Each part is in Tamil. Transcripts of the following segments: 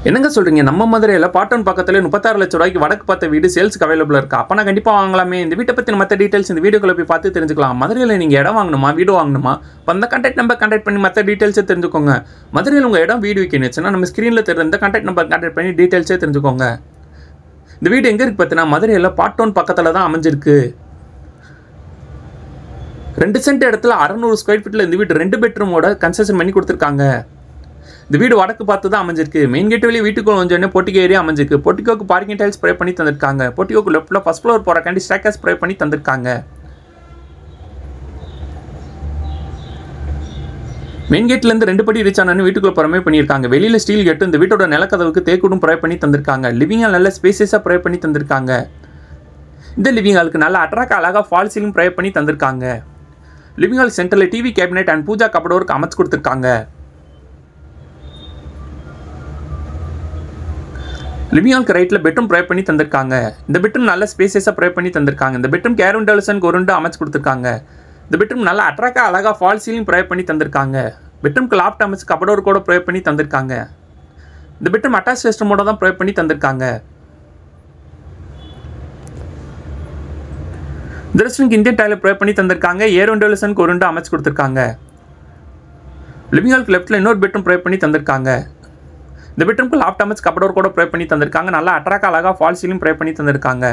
என்னங்க சொல்றீங்க? நம்ம மதுரையில பாட்டோன் பக்கத்துல 36 லட்சம் ரூபாய்க்கு வடக்கு பார்த்த வீடு சேல்ஸ்க்கு அவைலபிள் இருக்கா? அப்பனா கண்டிப்பா வாங்கலாமே. இந்த வீட்டை பத்தி மற்ற டீடைல்ஸ் இந்த வீடியோக்குள்ள போய் பார்த்து தெரிஞ்சுக்கலாம். மதுரையில நீங்க இடம் வாங்கணுமா, வீடு வாங்கணுமா? அந்த கான்டாக்ட் நம்பர் கான்டாக்ட் பண்ணி மற்ற டீடைல்ஸை தெரிஞ்சுக்கோங்க. மதுரையில் உங்க இடம் வீடு விற்கணுச்சுன்னா நம்ம ஸ்கிரீன்ல தெரியுற இந்த கான்டாக்ட் நம்பர் கான்டாக்ட் பண்ணி டீடைல்ஸே தெரிஞ்சுக்கோங்க. இந்த வீடு எங்க இருக்கு பார்த்தீங்கன்னா மதுரையில பாட்டோன் பக்கத்துல தான் அமைஞ்சிருக்கு. 2 சென்ட் இடத்துல 600 ஸ்கொயர் ஃபீட்ல இந்த வீடு 2 பெட்ரூமோட கன்ஸ்ட்ரக்ஷன் பண்ணி கொடுத்துருக்காங்க. இந்த வீடு வடக்கு பார்த்து தான் அமைஞ்சிருக்கு. மெயின் கேட் வெளியே வீட்டுக்குள்ள கொஞ்சம் போர்ட்டிகோ ஏரியா அமைஞ்சிருக்கு. போர்ட்டிகோக்கு பார்க்கிங் டைல்ஸ் ஸ்ப்ரே பண்ணி தந்திருக்காங்க. போர்ட்டிகோக்கு லெஃப்ட்ல ஃபர்ஸ்ட் ஃப்ளோர் போறக்காண்டி ஸ்டேக்கர் ஸ்ப்ரே பண்ணி தந்திருக்காங்க. மெயின் கேட்ல இருந்து 2 படி ரீச் ஆனு வீட்டுக்குள்ள புறமே பண்ணியிருக்காங்க. வெளியில ஸ்டீல் கேட்டு இந்த வீட்டோட நிலக்கதவுக்கு தேக்குடும் ப்ரொவைட் பண்ணி தந்திருக்காங்க. லிவிங் ஹால் நல்ல ஸ்பேசியஸா ப்ரொவைட் பண்ணி தந்திருக்காங்க. இந்த லிவிங் ஹாலுக்கு நல்ல அட்ராக்ட் அழகா ஃபால் சீலிங் ப்ரொவைட் பண்ணி தந்திருக்காங்க. லிவிங் ஹால் சென்டர்ல டிவி கேபினெட் அண்ட் பூஜா கபடோருக்கு அமைச்சு கொடுத்துருக்காங்க. லிவிங் ஹாலுக்கு ரைட்ல பெட்ரூம் ப்ரொவைட் பண்ணி தந்திருக்காங்க. இந்த பெட்ரூம் நல்ல ஸ்பேசியஸா ப்ரொவைட் பண்ணி தந்திருக்காங்க. இந்த பெட்ரூம் கேரன் டெலிசன் கொருண்டு அமைச்சு கொடுத்துருக்காங்க. இந்த பெட்ரூம் நல்ல அட்ராக்டா அழகா ஃபால் சீலிங் ப்ரொவைட் பண்ணி தந்திருக்காங்க. பெட்ரூம்க்கு லாஃப்ட் அமைச்சு கபடோர் கூட ப்ரொவைட் பண்ணி தந்திருக்காங்க. இந்த பெட்ரூம் அட்டாச் ரெஸ்ட்ரூமோட தான் ப்ரொவைட் பண்ணி தந்திருக்காங்க. இந்த ரெஸ்ட்ரூம்க்கு இந்தியன் டாய்லெட் ப்ரொவைட் பண்ணி தந்திருக்காங்க. ஏரோன் டெலிசன் கொருண்டு அமைச்சு கொடுத்துருக்காங்க. லிவிங் ஹாலுக்கு லெஃப்ட்ல இன்னொரு பெட்ரூம் ப்ரொவைட் பண்ணி தந்திருக்காங்க. இந்த பெட்ரூம்க்கு லாஃப்ட் அமைச்சு கபடோர் கூட ப்ரொவைட் பண்ணி தந்திருக்காங்க. நல்லா அட்ராக்ட் அழகா ஃபால் சீலிங் ப்ரொவைட் பண்ணி தந்திருக்காங்க.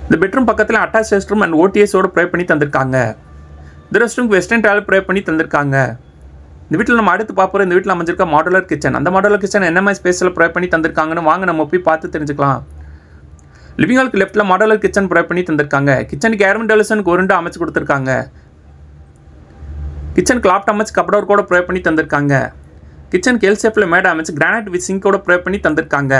இந்த பெட்ரூம் பக்கத்தில் அட்டாச் ரெஸ்ட்ரூம் அண்ட் ஓடிஎஸோட ப்ரொவைட் பண்ணி தந்திருக்காங்க. இந்த ரெஸ்ட்ரூம்க்கு வெஸ்டர்ன் டாய்லெட் ப்ரொவைட் பண்ணி தந்திருக்காங்க. இந்த வீட்டில் நம்ம அடுத்து பார்ப்போம். இந்த வீட்டில் அமைஞ்சிருக்க மாடுலர் கிச்சன். அந்த மாடுலர் கிச்சன் என்ன மாதிரி ஸ்பேஸில் ப்ரொவைட் பண்ணி தந்திருக்காங்கன்னு வாங்க நம்ம போய் பார்த்து தெரிஞ்சுக்கலாம். லிவிங் ஹாலுக்கு லெஃப்ட்ல மாடுலர் கிச்சன் ப்ரொவைட் பண்ணி தந்திருக்காங்க. கிச்சனுக்கு ஏர்மன் டெலிசன் கொருண்டு அமைச்சு கொடுத்துருக்காங்க. கிச்சனுக்கு லாஃப்ட் அமைச்சு கபடோர் கூட ப்ரொவைட் பண்ணி தந்திருக்காங்க. கிச்சனுக்கு எல் ஷேப்ல மேட் அமைச்சு கிரானைட் வித் சிங்கோட ப்ரொவைட் பண்ணி தந்திருக்காங்க.